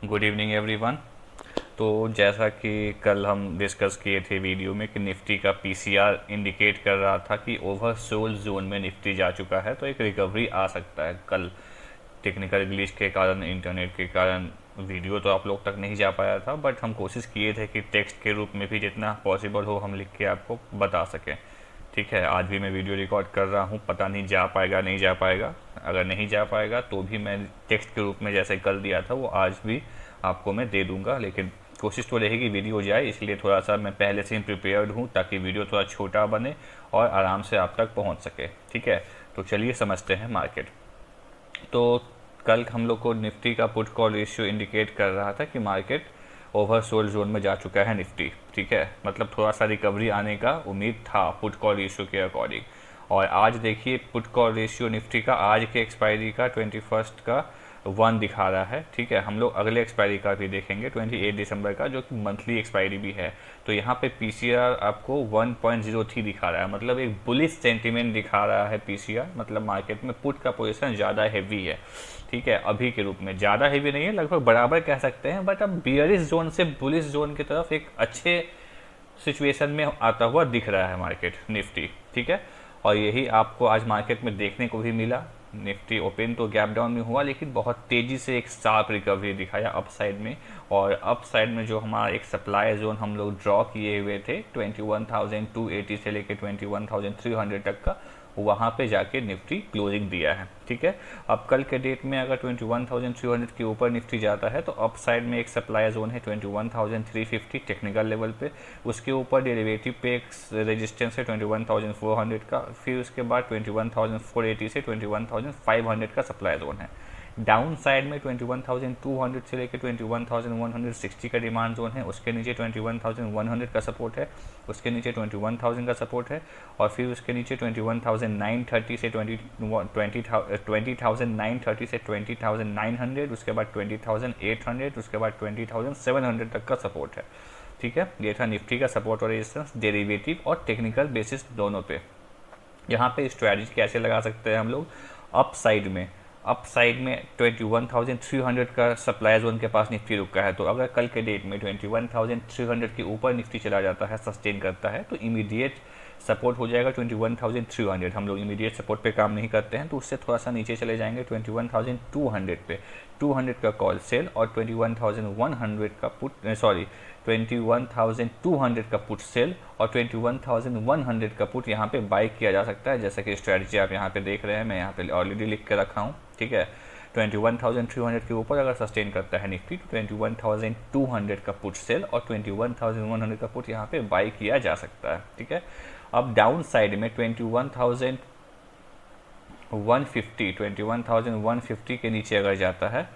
Good evening everyone. तो जैसा कि कल हम डिस्कस किए थे वीडियो में कि निफ्टी का पीसीआर इंडिकेट कर रहा था कि ओवरसोल्ड जोन में निफ्टी जा चुका है, तो एक रिकवरी आ सकता है कल। टेक्निकल ग्लिच के कारण, इंटरनेट के कारण वीडियो तो आप लोग तक नहीं जा पाया था, बट हम कोशिश किए थे कि टेक्स्ट के रूप में भी जितना पॉसिबल हो हम लिख के आपको बता सकें। ठीक है, आज भी मैं वीडियो रिकॉर्ड कर रहा हूँ, पता नहीं जा पाएगा नहीं जा पाएगा। अगर नहीं जा पाएगा तो भी मैं टेक्स्ट के रूप में जैसे कल दिया था वो आज भी आपको मैं दे दूंगा, लेकिन कोशिश तो रहेगी वीडियो जाए, इसलिए थोड़ा सा मैं पहले से ही प्रिपेयर्ड हूँ ताकि वीडियो थोड़ा छोटा बने और आराम से आप तक पहुँच सके। ठीक है, तो चलिए समझते हैं मार्केट। तो कल हम लोग को निफ्टी का पुट कॉल रेशियो इंडिकेट कर रहा था कि मार्केट ओवरसोल्ड जोन में जा चुका है निफ्टी। ठीक है, मतलब थोड़ा सा रिकवरी आने का उम्मीद था पुट कॉल रेशियो के अकॉर्डिंग। और आज देखिए पुट कॉल रेशियो निफ्टी का आज के एक्सपायरी का 21 का 1 दिखा रहा है। ठीक है, हम लोग अगले एक्सपायरी का भी देखेंगे 28 दिसंबर का, जो कि मंथली एक्सपायरी भी है। तो यहाँ पे पीसीआर आपको 1.03 दिखा रहा है, मतलब एक बुलिश सेंटीमेंट दिखा रहा है पीसीआर, मतलब मार्केट में पुट का पोजीशन ज़्यादा हैवी है। ठीक है, अभी के रूप में ज़्यादा हैवी नहीं है, लगभग बराबर कह सकते हैं, बट अब बियरिश जोन से बुलिश जोन की तरफ एक अच्छे सिचुएशन में आता हुआ दिख रहा है मार्केट निफ्टी। ठीक है, और यही आपको आज मार्केट में देखने को भी मिला। निफ्टी ओपन तो गैप डाउन में हुआ, लेकिन बहुत तेज़ी से एक शार्प रिकवरी दिखाया अप साइड में। और अप साइड में जो हमारा एक सप्लाई जोन हम लोग ड्रॉ किए हुए थे 21,280 से लेकर 21,300 तक का, वहाँ पे जाके निफ्टी क्लोजिंग दिया है। ठीक है, अब कल के डेट में अगर 21,300 के ऊपर निफ्टी जाता है तो अप साइड में एक सप्लाई जोन है 21,350 टेक्निकल लेवल पे। उसके ऊपर डेरिवेटिव पे एक रेजिस्टेंस है 21,400 का, फिर उसके बाद 21,480 से 21,500 का सप्लाई जोन है। डाउन साइड में 21,200 से लेकर 21,160 का डिमांड जोन है, उसके नीचे 21,100 का सपोर्ट है, उसके नीचे 21,000 का सपोर्ट है, और फिर उसके नीचे 21,930 से 20,930 से 20,900, उसके बाद 20,800, उसके बाद 20,700 तक का सपोर्ट है। ठीक है, ये था निफ्टी का सपोर्ट और रेजिस्टेंस डेरिवेटिव और टेक्निकल बेसिस दोनों पे। यहाँ पे स्ट्रैटेजी कैसे लगा सकते हैं हम लोग? अप साइड में 21,300 का सप्लाई जोन के पास निफ्टी रुका है, तो अगर कल के डेट में 21,300 के ऊपर निफ्टी चला जाता है, सस्टेन करता है, तो इमीडिएट सपोर्ट हो जाएगा 21,200। हम लोग इमीडिएट सपोर्ट पे काम नहीं करते हैं, तो उससे थोड़ा सा नीचे चले जाएंगे 21,200 पे। 200 का कॉल सेल और 21,100 का पुट, सॉरी 21,200 का पुट सेल और 21,100 का पुट यहाँ पे बाई किया जा सकता है, जैसा कि स्ट्रैटेजी आप यहाँ पे देख रहे हैं, मैं यहाँ पे ऑलरेडी लिख के रखा हूँ। ठीक है, 21,300 के ऊपर अगर सस्टेन करता है निफ्टी तो 21,200 का पुट सेल और 21,100 का पुट यहाँ पे बाई किया जा सकता है। ठीक है, अब डाउन साइड में 21,150 के नीचे अगर जाता है,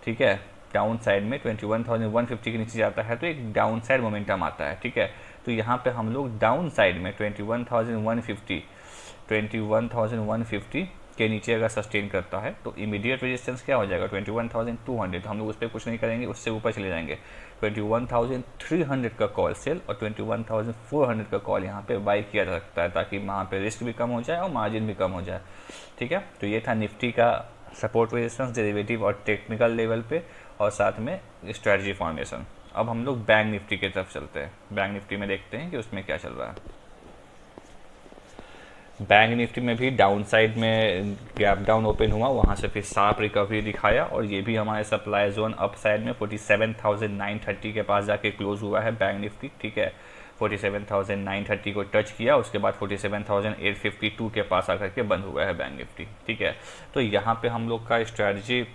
ठीक है, डाउन साइड में 21,150 के नीचे जाता है तो एक डाउन साइड मोमेंटम आता है। ठीक है, तो यहाँ पे हम लोग डाउन साइड में 21,150 के नीचे अगर सस्टेन करता है तो इमीडिएट रेजिस्टेंस क्या हो जाएगा 21,200, तो हम लोग उस पर कुछ नहीं करेंगे, उससे ऊपर चले जाएंगे। 21,300 का कॉल सेल और 21,400 का कॉल यहाँ पे बाई किया जा सकता है, ताकि वहाँ पे रिस्क भी कम हो जाए और मार्जिन भी कम हो जाए। ठीक है, तो ये था निफ्टी का सपोर्ट रेजिस्टेंस डेरिवेटिव और टेक्निकल लेवल पे, और साथ में स्ट्रेटजी फॉर्मेशन। अब हम लोग बैंक निफ्टी की तरफ चलते हैं। बैंक निफ्टी में देखते हैं कि उसमें क्या चल रहा है। बैंक निफ्टी में भी डाउन साइड में गैप डाउन ओपन हुआ, वहाँ से फिर शार्प रिकवरी दिखाया, और ये भी हमारे सप्लाई जोन अप साइड में 47,930 के पास जाके क्लोज हुआ है बैंक निफ्टी। ठीक है, 47,930 को टच किया, उसके बाद 47,852 के पास आकर के बंद हुआ है बैंक निफ्टी। ठीक है, तो यहाँ पे हम लोग का स्ट्रैटेजी,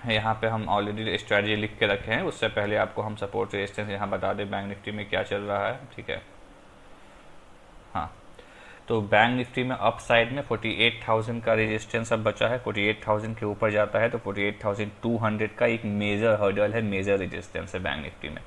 यहाँ पे हम ऑलरेडी स्ट्रैटेजी लिख के रखे हैं, उससे पहले आपको हम सपोर्ट रेजिस्टेंस यहाँ बता दें बैंक निफ्टी में क्या चल रहा है। ठीक है, हाँ, तो बैंक निफ्टी में अप साइड में 48,000 का रेजिस्टेंस अब बचा है। 48,000 के ऊपर जाता है तो 48,200 का एक मेजर हर्डल है, मेजर रेजिस्टेंस है बैंक निफ्टी में।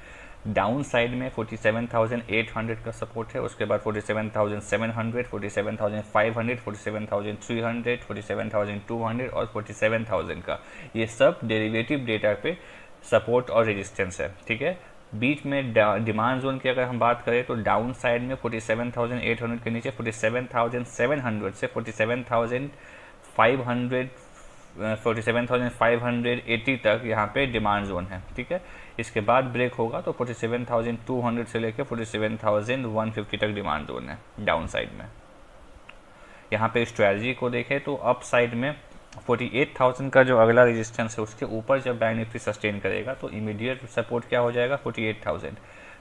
डाउन साइड में 47,800 का सपोर्ट है, उसके बाद 47,700, 47,500, 47,300, 47,200 और 47,000 का, ये सब डेरिवेटिव डेटा पे सपोर्ट और रेजिस्टेंस है। ठीक है, बीच में डिमांड जोन की अगर हम बात करें तो डाउन साइड में 47,800 के नीचे 47,700 से 47,500 47,580 तक यहाँ पे डिमांड जोन है, ठीक है। इसके बाद ब्रेक होगा तो 47,200 से लेकर 47,150 तक डिमांड जोन है डाउन साइड में। यहाँ पे स्ट्रैटेजी को देखें तो अप साइड में 48,000 का जो अगला रेजिस्टेंस है उसके ऊपर जब बैंक निफ्टी सस्टेन करेगा तो इमीडिएट सपोर्ट क्या हो जाएगा 48,000।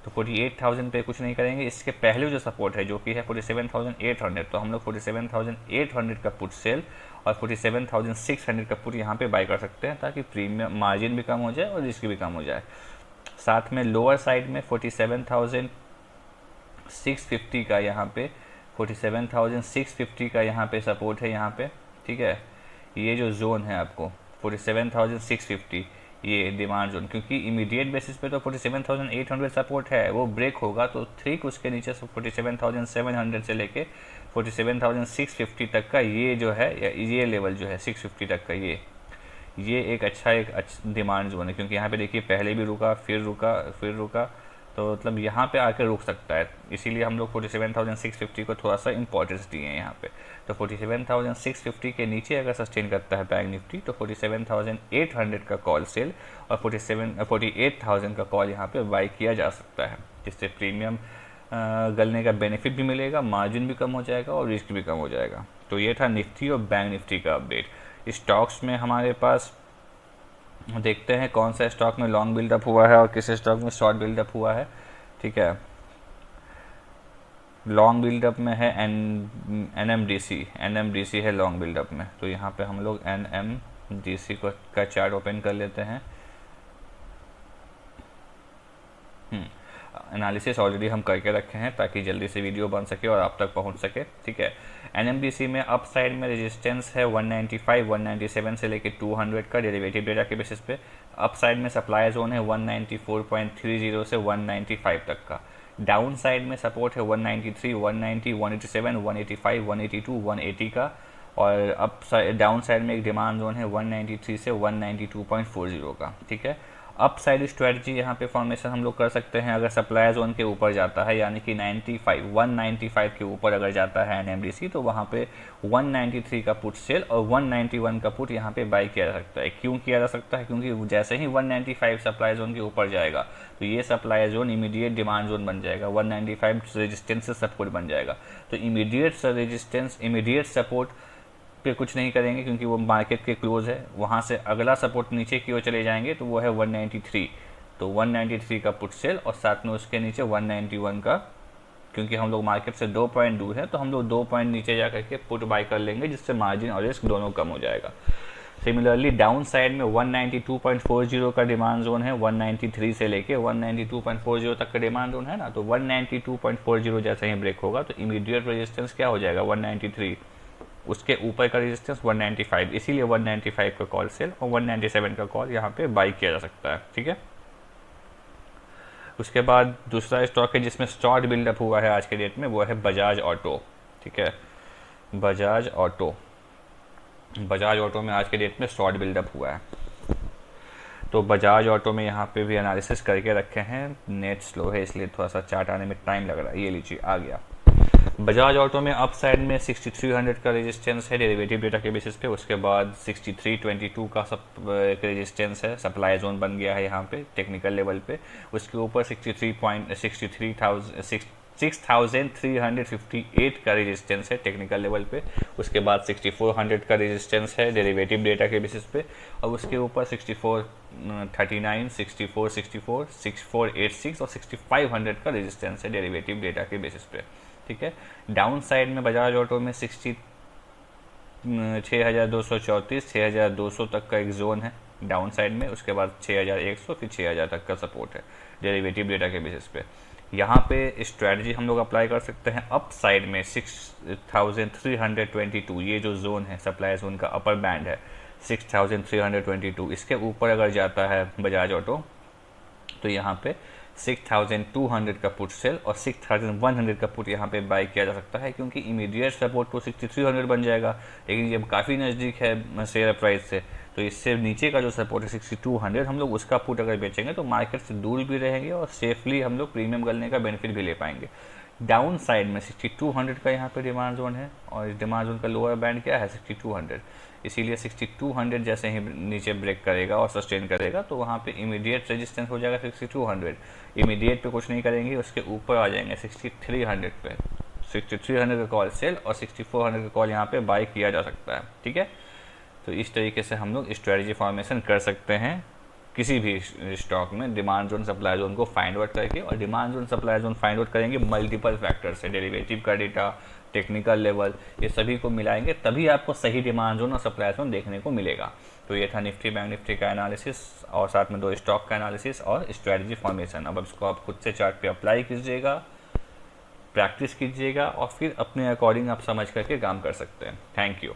तो 48,000 पे कुछ नहीं करेंगे। इसके पहले जो सपोर्ट है जो कि है 47,800, तो हम लोग 47,800 का पुट सेल और 47,600 का पुट यहाँ पे बाय कर सकते हैं ताकि प्रीमियम मार्जिन भी कम हो जाए और रिस्क भी कम हो जाए। साथ में लोअर साइड में 47,650 का यहाँ पे 47,650 का यहाँ पे सपोर्ट है यहाँ पे, ठीक है। ये जो जोन है आपको 47,650 ये डिमांड जोन, क्योंकि इमीडिएट बेसिस पे तो 47,800 सपोर्ट है, वो ब्रेक होगा तो ठीक उसके नीचे 47,700 से लेके 47,650 तक का ये जो है ये लेवल जो है 650 तक का ये एक अच्छा डिमांड जोन है, क्योंकि यहाँ पे देखिए पहले भी रुका फिर रुका तो मतलब यहाँ पे आकर रुक सकता है। इसीलिए हम लोग 47,650 को थोड़ा सा इंपॉर्टेंस दिए हैं यहाँ पे। तो 47,650 के नीचे अगर सस्टेन करता है बैंक निफ्टी तो 47,800 का कॉल सेल और 48,000 का कॉल यहाँ पे बाई किया जा सकता है, जिससे प्रीमियम गलने का बेनिफिट भी मिलेगा, मार्जिन भी कम हो जाएगा और रिस्क भी कम हो जाएगा। तो ये था निफ्टी और बैंक निफ्टी का अपडेट। स्टॉक्स में हमारे पास देखते हैं कौन सा स्टॉक में लॉन्ग बिल्डअप हुआ है और किस स्टॉक में शॉर्ट बिल्डअप हुआ है, ठीक है। लॉन्ग बिल्डअप में है एनएमडीसी है लॉन्ग बिल्डअप में। तो यहाँ पे हम लोग एनएमडीसी का चार्ट ओपन कर लेते हैं। एनालिसिस ऑलरेडी हम करके रखे हैं ताकि जल्दी से वीडियो बन सके और आप तक पहुंच सके, ठीक है। एनएमडीसी में अप साइड में रेजिस्टेंस है 195, 197 से लेके 200 का डेरिवेटिव डेटा के बेसिस पे। अप साइड में सप्लाई जोन है 194.30 से 195 तक का। डाउन साइड में सपोर्ट है 193, 190, 187, 185, 182, 180 का। और अप साइड डाउन साइड में एक डिमांड जोन है 193 से 192.40 का, ठीक है। अप साइड स्ट्रेटजी यहाँ पे फॉर्मेशन हम लोग कर सकते हैं अगर सप्लाई जोन के ऊपर जाता है, यानी कि 195 के ऊपर अगर जाता है एनएमडीसी तो वहाँ पे 193 का पुट सेल और 191 का पुट यहाँ पे बाई किया जा सकता है। क्यों किया जा सकता है? क्योंकि जैसे ही 195 सप्लाई जोन के ऊपर जाएगा तो ये supply zone immediate demand zone बन जाएगा, 195 रेजिस्टेंस से सपोर्ट बन जाएगा। तो इमीडिएट रेजिस्टेंस इमीडिएट सपोर्ट पे कुछ नहीं करेंगे क्योंकि वो मार्केट के क्लोज है। वहाँ से अगला सपोर्ट नीचे की ओर चले जाएंगे तो वो है 193, तो 193 का पुट सेल और साथ में उसके नीचे 191 का, क्योंकि हम लोग मार्केट से 2 पॉइंट दूर है तो हम लोग 2 पॉइंट नीचे जा करके पुट बाय कर लेंगे, जिससे मार्जिन और रिस्क दोनों कम हो जाएगा। सिमिलरली डाउन साइड में 192.40 का डिमांड जोन है, 193 से लेके 192.40 तक का डिमांड जोन है ना, तो 192.40 जैसे ही ब्रेक होगा तो इमीडिएट रेजिस्टेंस क्या हो जाएगा 193, उसके ऊपर का रेजिस्टेंस 195, इसीलिए 195 का कॉल सेल और 197 का कॉल यहाँ पे बाई किया जा सकता है, ठीक है। उसके बाद दूसरा स्टॉक है जिसमें शॉर्ट बिल्डअप हुआ है आज के डेट में, वो है बजाज ऑटो, ठीक है। बजाज ऑटो में आज के डेट में शॉर्ट बिल्डअप हुआ है। तो बजाज ऑटो में यहाँ पे भी एनालिसिस करके रखे हैं, नेट स्लो है इसलिए थोड़ा सा चार्ट आने में टाइम लग रहा है। ये लीजिए आ गया। बजाज ऑटो में अप साइड में 6300 का रेजिस्टेंस है डेरिवेटिव डेटा के बेसिस पे। उसके बाद 6322 का सब एक रेजिस्टेंस है, सप्लाई जोन बन गया है यहाँ पे टेक्निकल लेवल पे। उसके ऊपर 6358 का रेजिस्टेंस है टेक्निकल लेवल पे। उसके बाद 6400 का रेजिस्टेंस है डेरिवेटिव डेटा के बेसिस पे और उसके ऊपर 6439, 6464, 6486 और 6500 का रेजिस्टेंस है डेरिवेटिव डेटा के बेसिस पे, ठीक है। डाउन साइड में बजाज ऑटो में 6234, 6200 तक का एक जोन है डाउन साइड में। उसके बाद 6100 फिर 6000 तक का सपोर्ट है डेरिवेटिव डेटा के बेसिस पे। यहाँ पे स्ट्रैटेजी हम लोग अप्लाई कर सकते हैं अप साइड में 6322, ये जो जोन है सप्लाई जोन का अपर बैंड है 6322, इसके ऊपर अगर जाता है बजाज ऑटो तो यहाँ पे 6200 का पुट सेल और 6100 का पुट यहाँ पे बाय किया जा सकता है, क्योंकि इमीडिएट सपोर्ट तो 6300 बन जाएगा, लेकिन ये काफ़ी नज़दीक है शेयर प्राइस से, तो इससे नीचे का जो सपोर्ट है 6200, हम लोग उसका पुट अगर बेचेंगे तो मार्केट से दूर भी रहेंगे और सेफली हम लोग प्रीमियम गलने का बेनिफिट भी ले पाएंगे। डाउन साइड में 6200 का यहाँ पे डिमांड जोन है और इस डिमांड जोन का लोअर बैंड क्या है 6200। इसीलिए 6200 जैसे ही नीचे ब्रेक करेगा और सस्टेन करेगा तो वहाँ पे इमीडिएट रेजिस्टेंस हो जाएगा 6200। इमीडिएट पे कुछ नहीं करेंगे, उसके ऊपर आ जाएंगे 6300 पे। 6300 का कॉल सेल और 6400 का कॉल यहाँ पे बाई किया जा सकता है। ठीक है, तो इस तरीके से हम लोग स्ट्रेटजी फॉर्मेशन कर सकते हैं किसी भी स्टॉक में, डिमांड जोन सप्लाई जोन को फाइंड आउट करके। और demand zone supply zone find out करेंगे मल्टीपल फैक्टर से, डेरिवेटिव का डेटा, टेक्निकल लेवल, ये सभी को मिलाएंगे, तभी आपको सही डिमांड जोन और सप्लाई जोन देखने को मिलेगा। तो ये था निफ्टी बैंक निफ्टी का एनालिसिस और साथ में 2 स्टॉक का एनालिसिस और स्ट्रेटजी फॉर्मेशन। अब इसको आप खुद से चार्ट पे अप्लाई कीजिएगा, प्रैक्टिस कीजिएगा और फिर अपने अकॉर्डिंग आप समझ करके काम कर सकते हैं। Thank you.